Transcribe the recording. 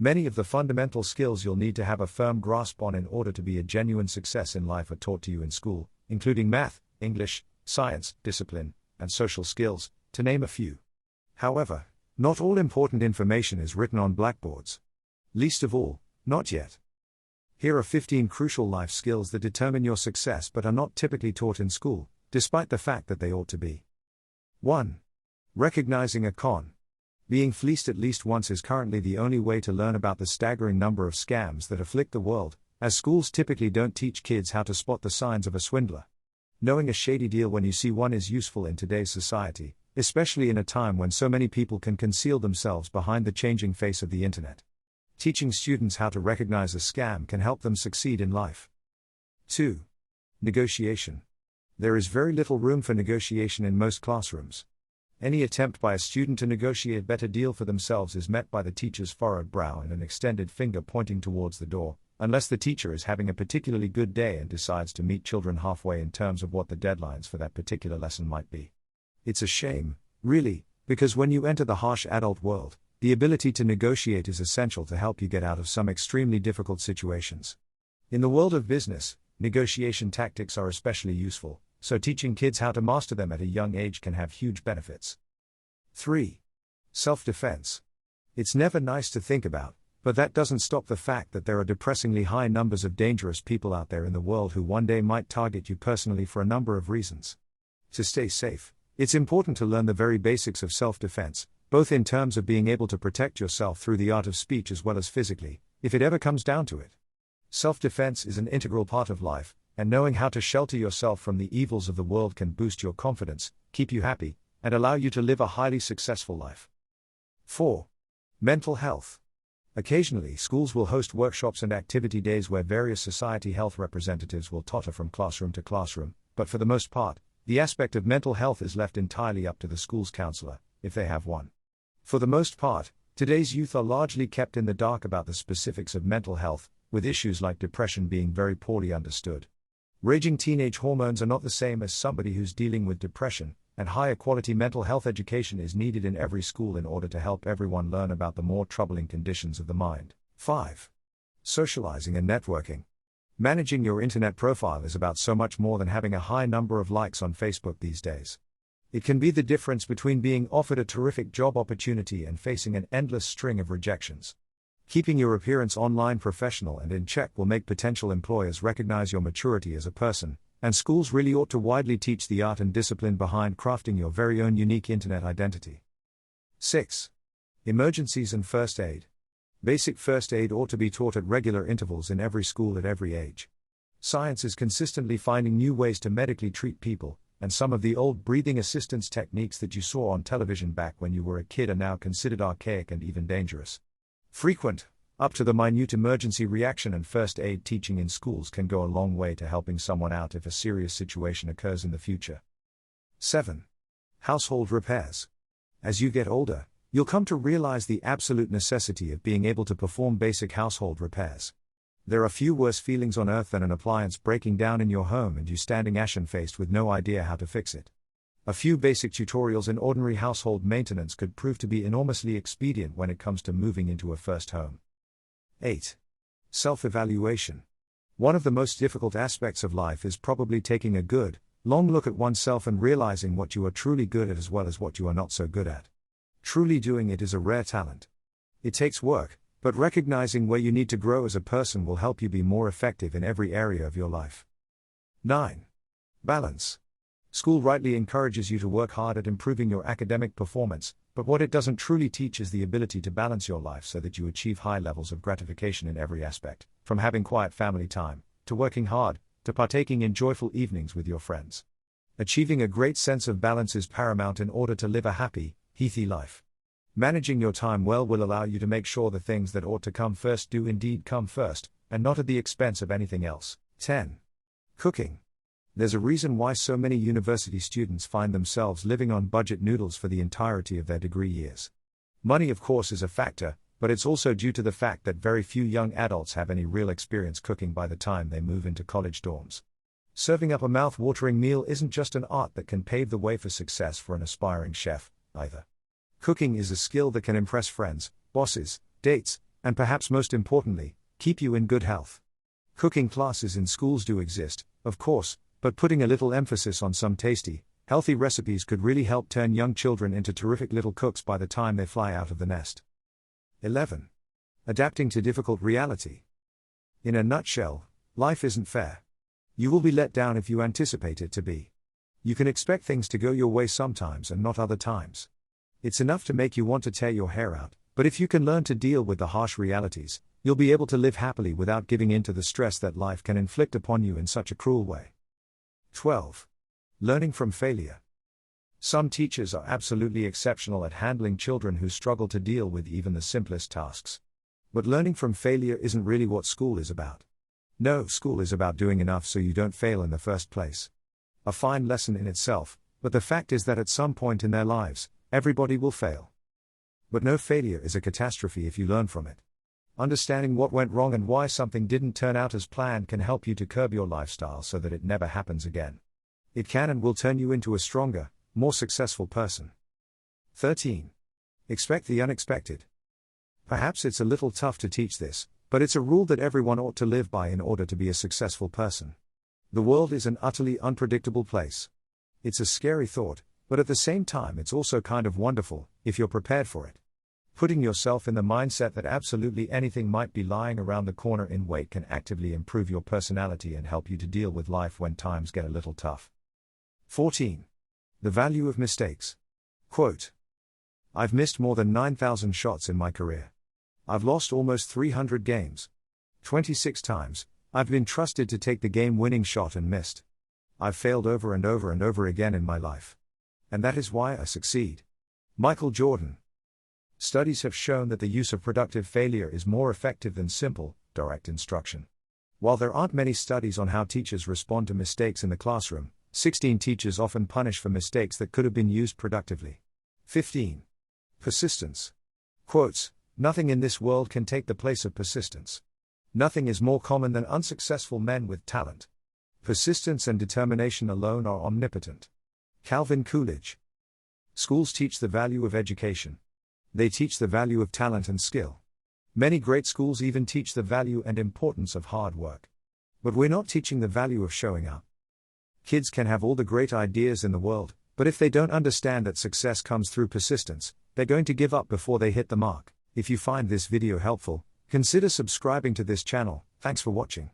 Many of the fundamental skills you'll need to have a firm grasp on in order to be a genuine success in life are taught to you in school, including math, English, science, discipline, and social skills, to name a few. However, not all important information is written on blackboards. Least of all, not yet. Here are 15 crucial life skills that determine your success but are not typically taught in school, despite the fact that they ought to be. 1. Recognizing a con. Being fleeced at least once is currently the only way to learn about the staggering number of scams that afflict the world, as schools typically don't teach kids how to spot the signs of a swindler. Knowing a shady deal when you see one is useful in today's society, especially in a time when so many people can conceal themselves behind the changing face of the internet. Teaching students how to recognize a scam can help them succeed in life. 2. Negotiation. There is very little room for negotiation in most classrooms. Any attempt by a student to negotiate a better deal for themselves is met by the teacher's furrowed brow and an extended finger pointing towards the door, unless the teacher is having a particularly good day and decides to meet children halfway in terms of what the deadlines for that particular lesson might be. It's a shame, really, because when you enter the harsh adult world, the ability to negotiate is essential to help you get out of some extremely difficult situations. In the world of business, negotiation tactics are especially useful, so teaching kids how to master them at a young age can have huge benefits. 3. Self-defense. It's never nice to think about, but that doesn't stop the fact that there are depressingly high numbers of dangerous people out there in the world who one day might target you personally for a number of reasons. To stay safe, it's important to learn the very basics of self-defense, both in terms of being able to protect yourself through the art of speech as well as physically, if it ever comes down to it. Self-defense is an integral part of life, and knowing how to shelter yourself from the evils of the world can boost your confidence, keep you happy, and allow you to live a highly successful life. 4. Mental health. Occasionally, schools will host workshops and activity days where various society health representatives will totter from classroom to classroom, but for the most part, the aspect of mental health is left entirely up to the school's counselor, if they have one. For the most part, today's youth are largely kept in the dark about the specifics of mental health, with issues like depression being very poorly understood. Raging teenage hormones are not the same as somebody who's dealing with depression, and higher quality mental health education is needed in every school in order to help everyone learn about the more troubling conditions of the mind. 5. Socializing and networking. Managing your internet profile is about so much more than having a high number of likes on Facebook these days. It can be the difference between being offered a terrific job opportunity and facing an endless string of rejections. Keeping your appearance online professional and in check will make potential employers recognize your maturity as a person, and schools really ought to widely teach the art and discipline behind crafting your very own unique internet identity. 6. Emergencies and first aid. Basic first aid ought to be taught at regular intervals in every school at every age. Science is consistently finding new ways to medically treat people, and some of the old breathing assistance techniques that you saw on television back when you were a kid are now considered archaic and even dangerous. Frequent, up to the minute emergency reaction and first aid teaching in schools can go a long way to helping someone out if a serious situation occurs in the future. 7. Household repairs. As you get older, you'll come to realize the absolute necessity of being able to perform basic household repairs. There are few worse feelings on earth than an appliance breaking down in your home and you standing ashen-faced with no idea how to fix it. A few basic tutorials in ordinary household maintenance could prove to be enormously expedient when it comes to moving into a first home. 8. Self-evaluation. One of the most difficult aspects of life is probably taking a good, long look at oneself and realizing what you are truly good at as well as what you are not so good at. Truly doing it is a rare talent. It takes work, but recognizing where you need to grow as a person will help you be more effective in every area of your life. 9. Balance. School rightly encourages you to work hard at improving your academic performance, but what it doesn't truly teach is the ability to balance your life so that you achieve high levels of gratification in every aspect, from having quiet family time, to working hard, to partaking in joyful evenings with your friends. Achieving a great sense of balance is paramount in order to live a happy, healthy life. Managing your time well will allow you to make sure the things that ought to come first do indeed come first, and not at the expense of anything else. 10. Cooking. There's a reason why so many university students find themselves living on budget noodles for the entirety of their degree years. Money, of course, is a factor, but it's also due to the fact that very few young adults have any real experience cooking by the time they move into college dorms. Serving up a mouth-watering meal isn't just an art that can pave the way for success for an aspiring chef, either. Cooking is a skill that can impress friends, bosses, dates, and perhaps most importantly, keep you in good health. Cooking classes in schools do exist, of course, but putting a little emphasis on some tasty, healthy recipes could really help turn young children into terrific little cooks by the time they fly out of the nest. 11. Adapting to difficult reality. In a nutshell, life isn't fair. You will be let down if you anticipate it to be. You can expect things to go your way sometimes and not other times. It's enough to make you want to tear your hair out, but if you can learn to deal with the harsh realities, you'll be able to live happily without giving in to the stress that life can inflict upon you in such a cruel way. 12. Learning from failure. Some teachers are absolutely exceptional at handling children who struggle to deal with even the simplest tasks. But learning from failure isn't really what school is about. No, school is about doing enough so you don't fail in the first place. A fine lesson in itself, but the fact is that at some point in their lives, everybody will fail. But no failure is a catastrophe if you learn from it. Understanding what went wrong and why something didn't turn out as planned can help you to curb your lifestyle so that it never happens again. It can and will turn you into a stronger, more successful person. 13. Expect the unexpected. Perhaps it's a little tough to teach this, but it's a rule that everyone ought to live by in order to be a successful person. The world is an utterly unpredictable place. It's a scary thought, but at the same time it's also kind of wonderful, if you're prepared for it. Putting yourself in the mindset that absolutely anything might be lying around the corner in wait can actively improve your personality and help you to deal with life when times get a little tough. 14. The value of mistakes. Quote, I've missed more than 9,000 shots in my career. I've lost almost 300 games. 26 times, I've been trusted to take the game-winning shot and missed. I've failed over and over and over again in my life. And that is why I succeed. Michael Jordan. Studies have shown that the use of productive failure is more effective than simple, direct instruction. While there aren't many studies on how teachers respond to mistakes in the classroom, 16 teachers often punish for mistakes that could have been used productively. 15. Persistence. Quotes, nothing in this world can take the place of persistence. Nothing is more common than unsuccessful men with talent. Persistence and determination alone are omnipotent. Calvin Coolidge. Schools teach the value of education. They teach the value of talent and skill. Many great schools even teach the value and importance of hard work. But we're not teaching the value of showing up. Kids can have all the great ideas in the world, but if they don't understand that success comes through persistence, they're going to give up before they hit the mark. If you find this video helpful, consider subscribing to this channel. Thanks for watching.